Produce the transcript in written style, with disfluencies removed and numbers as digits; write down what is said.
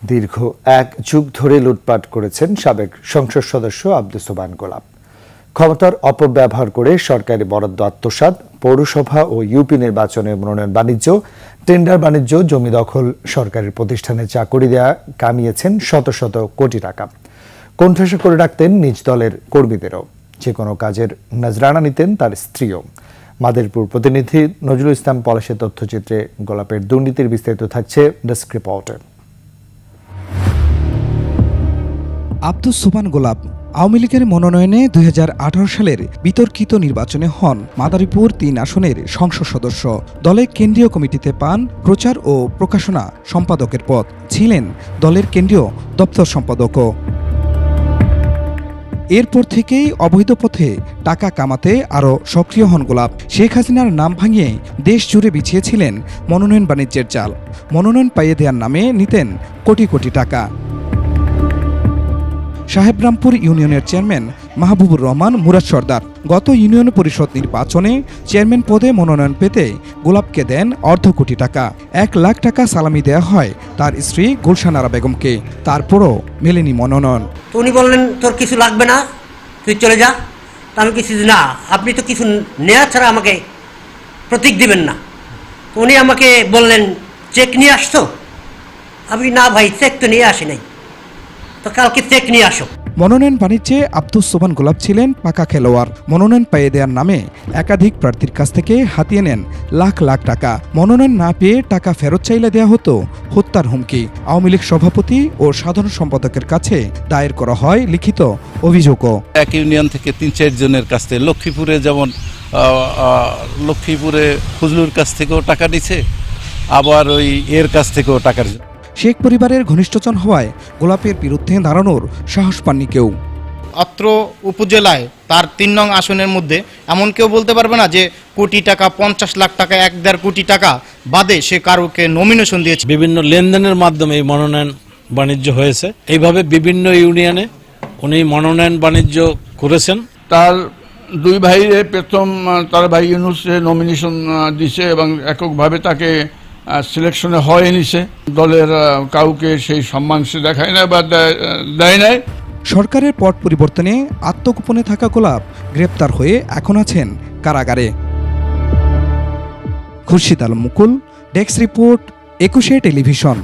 দীর্ঘ এক যুগ ধরে লুটপাট করেছেন সাবেক সংসদ সদস্য আব্দুস সোবহান গোলাপ। ক্ষমতার অপব্যবহার করে সরকারি বরাদ্দ আত্মসাৎ, পৌরসভা ও ইউপি নির্বাচনে মনোনয়ন বাণিজ্য, টেন্ডার বাণিজ্য, জমি দখল, সরকারি প্রতিষ্ঠানে চাকরি দেয়া কামিয়েছেন শত শত কোটি টাকা। কোণঠাসা করে রাখতেন নিজ দলের কর্মীদেরও। যে কোনো কাজের নজরানা নিতেন তার স্ত্রীও। মাদারীপুর প্রতিনিধি নজরুল ইসলাম পলাশের তথ্যচিত্রে গোলাপের দুর্নীতির বিস্তারিত থাকছে ডেস্ক রিপোর্টে। আব্দুস সোবহান গোলাপ আওয়ামী লীগের মনোনয়নে 2018 সালের বিতর্কিত নির্বাচনে হন মাদারীপুর 3 আসনের সংসদ সদস্য। দলে কেন্দ্রীয় কমিটিতে পান প্রচার ও প্রকাশনা সম্পাদকের পদ, ছিলেন দলের কেন্দ্রীয় দপ্তর সম্পাদকও। এরপর থেকেই অবৈধ পথে টাকা কামাতে আরও সক্রিয় হন গোলাপ। শেখ হাসিনার নাম ভাঙিয়ে দেশ জুড়ে বিছিয়েছিলেন মনোনয়ন বাণিজ্যের জাল। মনোনয়ন পাইয়ে দেওয়ার নামে নিতেন কোটি কোটি টাকা। সাহেবরামপুর ইউনিয়নের চেয়ারম্যান মাহবুবুর রহমান মুরাদ সর্দার গত ইউনিয়ন পরিষদ নির্বাচনে চেয়ারম্যান পদে মনোনয়ন পেতে গোলাপকে দেন অর্ধ কোটি টাকা। 1 লাখ টাকা সালামি দেওয়া হয় তার স্ত্রী গুলশান আরা বেগমকে। তারপরও মেলেনি মনোনয়ন। উনি বললেন, তোর কিছু লাগবে না, তুই চলে যা। আমি কিছু না, আপনি তো কিছু নেওয়া ছাড়া আমাকে প্রতীক দিবেন না। উনি আমাকে বললেন, চেক নিয়ে আসতো? আমি না ভাই, চেক তো নিয়ে আসি নাই, তো কালকে চেক নিয়ে আসো। মনোনয়ন বাণিজ্যে আব্দুস সোবহান গোলাপ ছিলেন পাকা খেলোয়াড়। মনোনয়ন পাইয়ে দেওয়ার নামে একাধিক প্রার্থীর কাছ থেকে হাতিয়ে নেন লাখ লাখ টাকা। মনোনয়ন না পেয়ে টাকা ফেরত চাইলে দেওয়া হতো হত্যার হুমকি। আওয়ামী লীগ সভাপতি ও সাধারণ সম্পাদকের কাছে দায়ের করা হয় লিখিত অভিযোগও। এক ইউনিয়ন থেকে 3-4 জনের কাছ থেকে, লক্ষ্মীপুরে যেমন লক্ষ্মীপুরে ফজলুর কাছ থেকেও টাকা নিছে, আবার ওই এর কাছ থেকেও টাকা। শেখ পরিবারের ঘনিষ্ঠজন হওয়ায় গোলাপের বিরুদ্ধে দাঁড়ানোর সাহস পাননি কেউ। অত্র উপজেলায় তার 3 নং আসনের মধ্যে এমন কেউ বলতে পারবে না যে কোটি টাকা, 50 লাখ টাকা, 1-1.5 কোটি টাকা বাদে সে কারোকে নমিনেশন দিয়েছে। বিভিন্ন লেনদেনের মাধ্যমে এই মনোনয়ন বাণিজ্য হয়েছে। এইভাবে বিভিন্ন ইউনিয়নে উনি মনোনয়ন বাণিজ্য করেছেন। তার 2 ভাইরে প্রথম তার ভাই ইউনুস নমিনেশন দিছে এবং এককভাবে তাকে সিলেকশনে হয় নিছে। দলের কাউকে সেই সম্মান সে দেখায় না বা দেয় নাই। সরকারের পট পরিবর্তনে আত্মগোপনে থাকা গোলাপ গ্রেপ্তার হয়ে এখন আছেন কারাগারে। খুরশিদ আলম মুকুল, ডেস্ক রিপোর্ট, 21 টেলিভিশন।